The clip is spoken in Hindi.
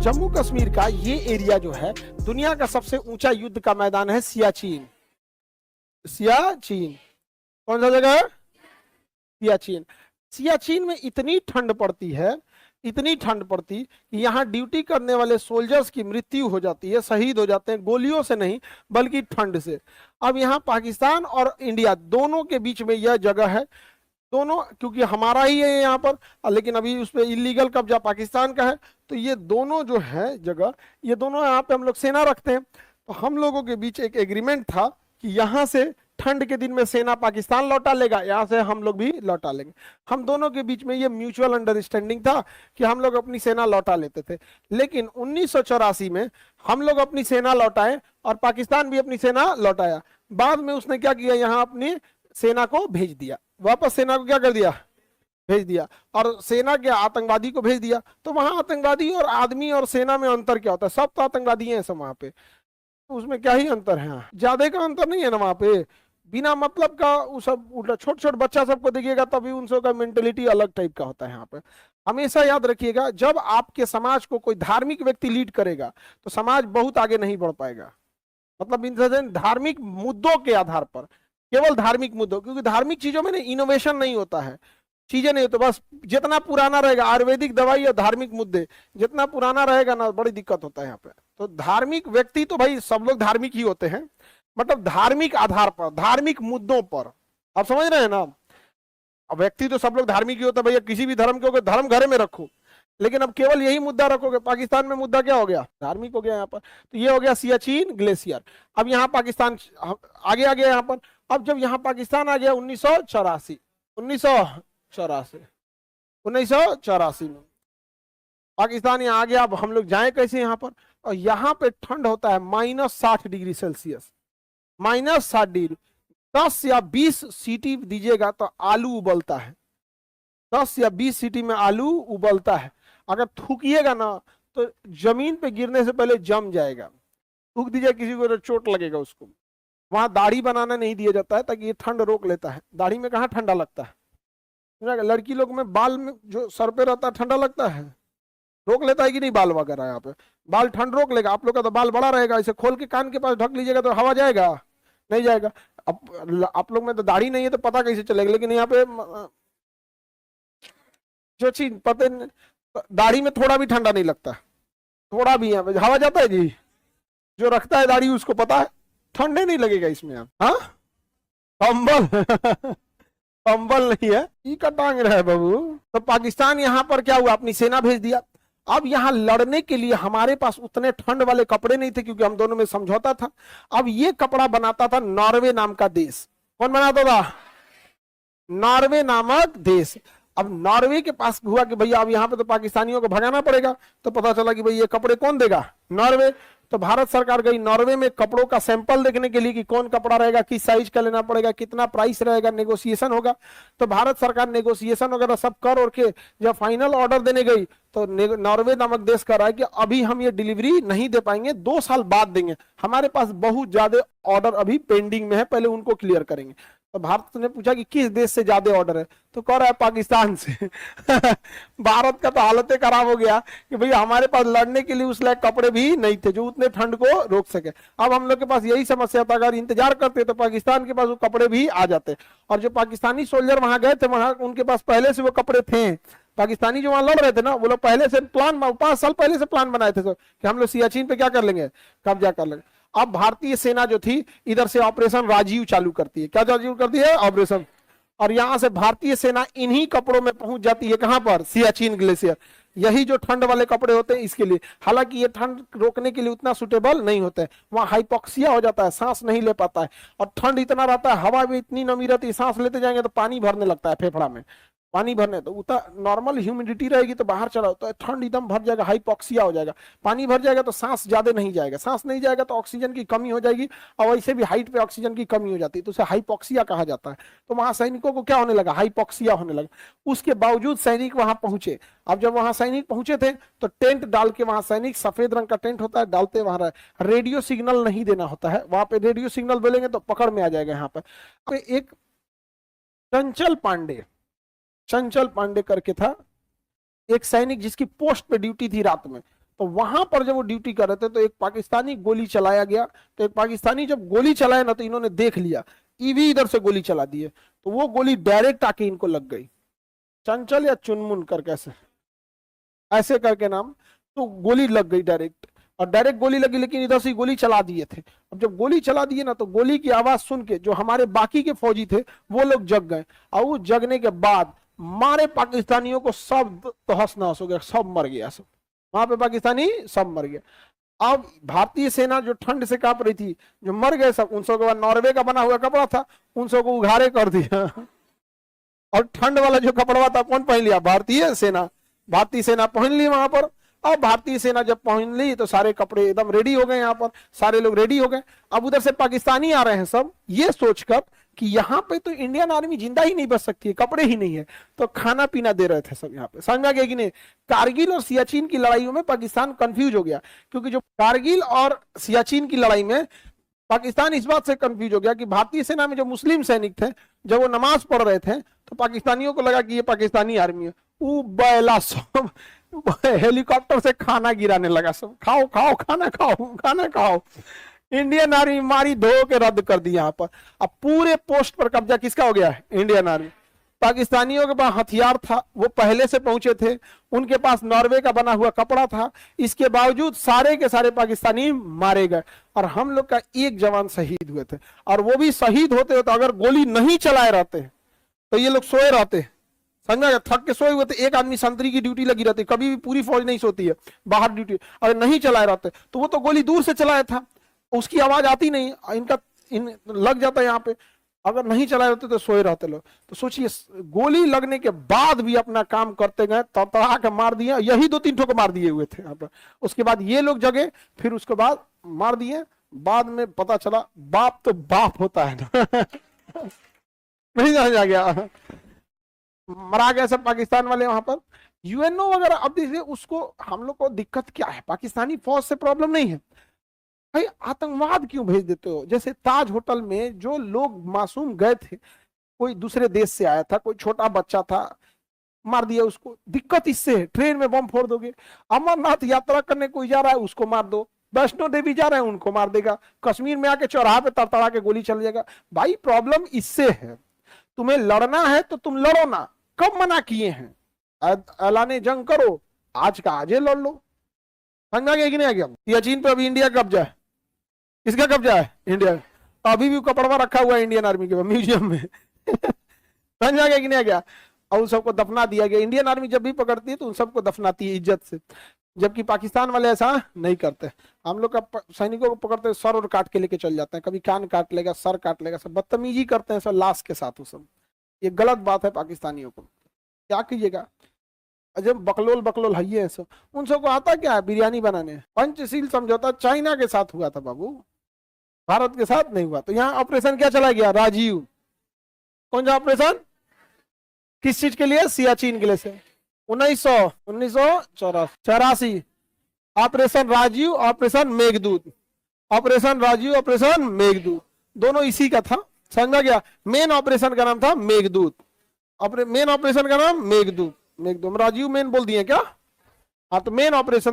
जम्मू कश्मीर का ये एरिया जो है दुनिया का सबसे ऊंचा युद्ध का मैदान है सियाचिन। सियाचिन कौन सा जगह है? सियाचिन। सियाचिन में इतनी ठंड पड़ती है, इतनी ठंड पड़ती कि यहाँ ड्यूटी करने वाले सोल्जर्स की मृत्यु हो जाती है, शहीद हो जाते हैं, गोलियों से नहीं बल्कि ठंड से। अब यहाँ पाकिस्तान और इंडिया दोनों के बीच में यह जगह है, दोनों क्योंकि हमारा ही है यहाँ पर, लेकिन अभी उस पर इलीगल कब्जा पाकिस्तान का है, तो ये दोनों जो है जगह, ये दोनों यहाँ पे हम लोग सेना रखते हैं। तो हम लोगों के बीच एक एग्रीमेंट था कि यहाँ से ठंड के दिन में सेना पाकिस्तान लौटा लेगा, यहाँ से हम लोग भी लौटा लेंगे। हम दोनों के बीच में ये म्यूचुअल अंडरस्टैंडिंग था कि हम लोग अपनी सेना लौटा लेते थे। लेकिन 1984 में हम लोग अपनी सेना लौटाए और पाकिस्तान भी अपनी सेना लौटाया। बाद में उसने क्या किया, यहाँ अपनी सेना को भेज दिया, वापस सेना को क्या कर दिया, भेज दिया, और सेना के आतंकवादी को भेज दिया। तो वहां आतंकवादी और आदमी और सेना में अंतर क्या होता है? सब तो आतंकवादी हैं सब वहां पे, उसमें क्या ही अंतर है? ज्यादा का अंतर नहीं है ना वहां पे। बिना मतलब का वो सब उल्टा, छोट छोट बच्चा सबको देखिएगा तभी उन सबका मेंटेलिटी अलग टाइप का होता है यहाँ पे। हमेशा याद रखिएगा, जब आपके समाज को कोई धार्मिक व्यक्ति लीड करेगा तो समाज बहुत आगे नहीं बढ़ पाएगा। मतलब इन धार्मिक मुद्दों के आधार पर, केवल धार्मिक मुद्दों, क्योंकि धार्मिक चीजों में ना इनोवेशन नहीं होता है, चीजें नहीं होती। बस जितना पुराना रहेगा आयुर्वेदिक दवाई और धार्मिक मुद्दे जितना पुराना रहेगा ना, बड़ी दिक्कत होता है यहाँ पे। तो धार्मिक व्यक्ति तो भाई सब लोग धार्मिक ही होते हैं, मतलब धार्मिक आधार पर, धार्मिक मुद्दों पर, आप समझ रहे हैं ना। अब व्यक्ति तो सब लोग धार्मिक ही होता है भैया, किसी भी धर्म के हो, धर्म घर में रखो, लेकिन अब केवल यही मुद्दा रखोगे। पाकिस्तान में मुद्दा क्या हो गया? धार्मिक हो गया यहाँ पर। तो ये हो गया सियाचिन ग्लेशियर। अब यहाँ पाकिस्तान आगे आ गया यहाँ पर। अब जब यहाँ पाकिस्तान आ गया 1984 में पाकिस्तान यहाँ आ गया। अब हम लोग जाए कैसे यहाँ पर? और यहाँ पे ठंड होता है -60°C, -60°। 10 या 20 सीटी दीजिएगा तो आलू उबलता है, 10 या 20 सीटी में आलू उबलता है। अगर थूकिएगा ना तो जमीन पे गिरने से पहले जम जाएगा। थूक दीजिए किसी को तो चोट लगेगा उसको। वहां दाढ़ी बनाना नहीं दिया जाता है ताकि ये ठंड रोक लेता है। दाढ़ी में कहाँ ठंडा लगता है? लड़की लोग में बाल में जो सर पे रहता है ठंडा लगता है, रोक लेता है कि नहीं? बाल वगैरह यहाँ पे बाल ठंड रोक लेगा। आप लोग का तो बाल बड़ा रहेगा, इसे खोल के कान के पास ढक लीजिएगा तो हवा जाएगा? नहीं जाएगा। अब आप लोग में तो दाढ़ी नहीं है तो पता कैसे चलेगा, लेकिन यहाँ पे जो चीज पता, दाढ़ी में थोड़ा भी ठंडा नहीं लगता, थोड़ा भी यहाँ पे हवा जाता है जी। जो रखता है दाढ़ी उसको पता है ठंडे नहीं लगेगा इसमें। हाँ कंबल कंबल नहीं है, ई का टांग रहा है बाबू। तो पाकिस्तान यहाँ पर क्या हुआ, अपनी सेना भेज दिया। अब यहाँ लड़ने के लिए हमारे पास उतने ठंड वाले कपड़े नहीं थे क्योंकि हम दोनों में समझौता था। अब ये कपड़ा बनाता था नॉर्वे नाम का देश। कौन बनाता था? नॉर्वे नामक देश। अब नॉर्वे के पास हुआ कि भैया अब यहाँ पे तो पाकिस्तानियों को भगाना पड़ेगा, तो पता चला कि भाई ये कपड़े कौन देगा? नॉर्वे। तो भारत सरकार गई नॉर्वे में कपड़ों का सैंपल देखने के लिए कि कौन कपड़ा रहेगा, किस साइज का लेना पड़ेगा, कितना प्राइस रहेगा, नेगोशिएशन होगा। तो भारत सरकार नेगोशिएशन वगैरह सब कर और के जब फाइनल ऑर्डर देने गई तो नॉर्वे नामक देश कह रहा है कि अभी हम ये डिलीवरी नहीं दे पाएंगे, 2 साल बाद देंगे, हमारे पास बहुत ज्यादा ऑर्डर अभी पेंडिंग में है, पहले उनको क्लियर करेंगे। तो भारत ने पूछा कि किस देश से ज्यादा ऑर्डर है, तो कह रहा है पाकिस्तान से। भारत का तो हालत खराब हो गया कि भैया हमारे पास लड़ने के लिए उस लायक कपड़े भी नहीं थे जो उतने ठंड को रोक सके। अब हम लोग के पास यही समस्या था, अगर इंतजार करते तो पाकिस्तान के पास वो कपड़े भी आ जाते। और जो पाकिस्तानी सोल्जर वहां गए थे, वहां उनके पास पहले से वो कपड़े थे। पाकिस्तानी जो वहां लड़ रहे थे ना, वो लोग पहले से प्लान, 5 साल पहले से प्लान बनाए थे कि हम लोग सियाचिन पे क्या कर लेंगे, कब्जा कर लेंगे। अब भारतीय सेना जो थी इधर से ऑपरेशन राजीव चालू करती है। क्या चालू करती है? ऑपरेशन। और यहां से भारतीय सेना इन्हीं कपड़ों में पहुंच जाती है। कहां पर? सियाचिन ग्लेशियर। यही जो ठंड वाले कपड़े होते हैं इसके लिए। हालांकि ये ठंड रोकने के लिए उतना सुटेबल नहीं होते हैं, वहां हाइपोक्सिया हो जाता है, सांस नहीं ले पाता है, और ठंड इतना रहता है, हवा भी इतनी नमी रहती है, सांस लेते जाएंगे तो पानी भरने लगता है फेफड़ा में। पानी भरने तो उतना नॉर्मल ह्यूमिडिटी रहेगी तो बाहर चला तो ठंड एकदम भर जाएगा, हाइपोक्सिया हो जाएगा। पानी भर जाएगा तो सांस ज्यादा नहीं जाएगा, सांस नहीं जाएगा तो ऑक्सीजन की कमी हो जाएगी, और वैसे भी हाइट पे ऑक्सीजन की कमी हो जाती है, तो उसे हाइपोक्सिया कहा जाता है। तो वहां सैनिकों को क्या होने लगा? हाइपोक्सिया होने लगा। उसके बावजूद सैनिक वहां पहुंचे। अब जब वहां सैनिक पहुंचे थे तो टेंट डाल के, वहां सैनिक सफेद रंग का टेंट होता है, डालते वहां रेडियो सिग्नल नहीं देना होता है। वहां पे रेडियो सिग्नल बोलेंगे तो पकड़ में आ जाएगा। यहाँ पे एक चंचल पांडे करके था, एक सैनिक जिसकी पोस्ट पे ड्यूटी थी रात में। तो वहां पर जब वो ड्यूटी कर रहे थे तो एक पाकिस्तानी गोली चलाया गया। तो एक पाकिस्तानी जब गोली चलाया ना तो इन्होंने देख लिया, ईवी इधर से गोली चला दी है, तो वो गोली डायरेक्ट आके इनको लग गई। चंचल या चुनमुन करके ऐसे ऐसे करके नाम, तो गोली लग गई डायरेक्ट, और डायरेक्ट गोली लगी, लेकिन इधर से गोली चला दिए थे। अब जब गोली चला दिए ना तो गोली की आवाज सुन के जो हमारे बाकी के फौजी थे वो लोग जग गए, और वो जगने के बाद मारे पाकिस्तानियों को सब तहस नहस हो गया, सब मर गया, सब वहां पे पाकिस्तानी सब मर गया। अब भारतीय सेना जो ठंड से कांप रही थी, जो मर गए सब, उन सबके बाद नॉर्वे का बना हुआ कपड़ा था, उन सबको उघारे कर दिया और ठंड वाला जो कपड़ा था कौन पहन लिया? भारतीय सेना। भारतीय सेना पहन ली वहां पर। अब भारतीय सेना जब पहन ली तो सारे कपड़े एकदम रेडी हो गए, यहाँ पर सारे लोग रेडी हो गए। अब उधर से पाकिस्तानी आ रहे हैं सब ये सोचकर कि यहाँ पे तो इंडियन आर्मी जिंदा ही नहीं बच सकती है, कपड़े ही नहीं है, तो खाना पीना दे रहे थे सब यहाँ पे। समझ गया कि नहीं? कारगिल और सियाचिन की लड़ाइयों में पाकिस्तान कंफ्यूज हो गया, क्योंकि जो कारगिल और सियाचिन की लड़ाई में पाकिस्तान इस बात से कंफ्यूज हो गया कि भारतीय सेना में जो मुस्लिम सैनिक थे जब वो नमाज पढ़ रहे थे तो पाकिस्तानियों को लगा कि ये पाकिस्तानी आर्मी है, वो बैला सब हेलीकॉप्टर से खाना गिराने लगा, सब खाओ खाओ खाना खाओ खाना खाओ। इंडियन आर्मी मारी धो के रद्द कर दी यहाँ पर। अब पूरे पोस्ट पर कब्जा किसका हो गया है? Indian army. पाकिस्तानियों के पास हथियार था, वो पहले से पहुंचे थे, उनके पास नॉर्वे का बना हुआ कपड़ा था, इसके बावजूद सारे के सारे पाकिस्तानी मारे गए और हम लोग का एक जवान शहीद हुए थे। और वो भी शहीद होते होते अगर गोली नहीं चलाए रहते तो ये लोग सोए रहते, समझा? थक के सोए हुए थे। एक आदमी संतरी की ड्यूटी लगी रहती, कभी भी पूरी फौज नहीं सोती है, बाहर ड्यूटी, अगर नहीं चलाए रहते तो वो तो गोली दूर से चलाया था, उसकी आवाज आती नहीं, इनका लग जाता यहाँ पे। अगर नहीं चलाए रहते तो सोए रहते लोग। तो सोचिए गोली लगने के बाद भी अपना काम करते गए, तड़तड़ा के मार दिया, यही 2-3 ठो को मार दिए हुए थे यहाँ पर। उसके बाद ये लोग जगे, फिर उसके बाद मार दिए। बाद में पता चला बाप तो बाप होता है ना नहीं समझा गया, मरा गया सब पाकिस्तान वाले वहां पर। यूएनओ वगैरह, अब देखिए उसको हम लोग को दिक्कत क्या है, पाकिस्तानी फौज से प्रॉब्लम नहीं है भाई, आतंकवाद क्यों भेज देते हो? जैसे ताज होटल में जो लोग मासूम गए थे, कोई दूसरे देश से आया था, कोई छोटा बच्चा था, मार दिया उसको। दिक्कत इससे है, ट्रेन में बम फोड़ दोगे। अमरनाथ यात्रा करने कोई जा रहा है उसको मार दो, वैष्णो देवी जा रहे हैं उनको मार देगा, कश्मीर में आके चौराहे पे तड़तड़ा के गोली चल जाएगा। भाई प्रॉब्लम इससे है, तुम्हें लड़ना है तो तुम लड़ो ना, कब मना किए हैं? ऐलाने जंग करो, आज का आज लड़ लो। समझा गया कि नहीं? आ गया? सियाचिन पे अभी इंडिया कब्जा है, किसका कब्जा है? इंडिया। अभी भी कपड़वा रखा हुआ है इंडियन आर्मी के म्यूजियम में समझा गया कि नहीं? आ गया? और उन सबको दफना दिया गया। इंडियन आर्मी जब भी पकड़ती है तो उन सबको दफनाती है इज्जत से, जबकि पाकिस्तान वाले ऐसा नहीं करते। हम लोग का सैनिकों को पकड़ते सर और काट के लेके चल जाते हैं, कभी कान काट लेगा, सर काट लेगा, सब बदतमीजी करते हैं सब लाश के साथ। वो सब ये गलत बात है पाकिस्तानियों को, क्या कीजिएगा? जब बकलोल बकलोल है ये सब, उन सबको आता क्या है बिरयानी बनाने? पंचशील समझौता चाइना के साथ हुआ था बाबू, भारत के साथ नहीं हुआ। तो यहाँ ऑपरेशन क्या चला गया? राजीव। कौन सा ऑपरेशन? किस चीज के लिए? सियाचिन के लिए से 1984 operation Rajiv, operation Meghdoot. Operation Rajiv, operation Meghdoot, दोनों इसी का था। समझा गया? मेन ऑपरेशन का नाम था मेघदूत, मेन ऑपरेशन का नाम मेघदूत। मेघदूत, राजीव मेन बोल दिए क्या? हाँ, तो मेन ऑपरेशन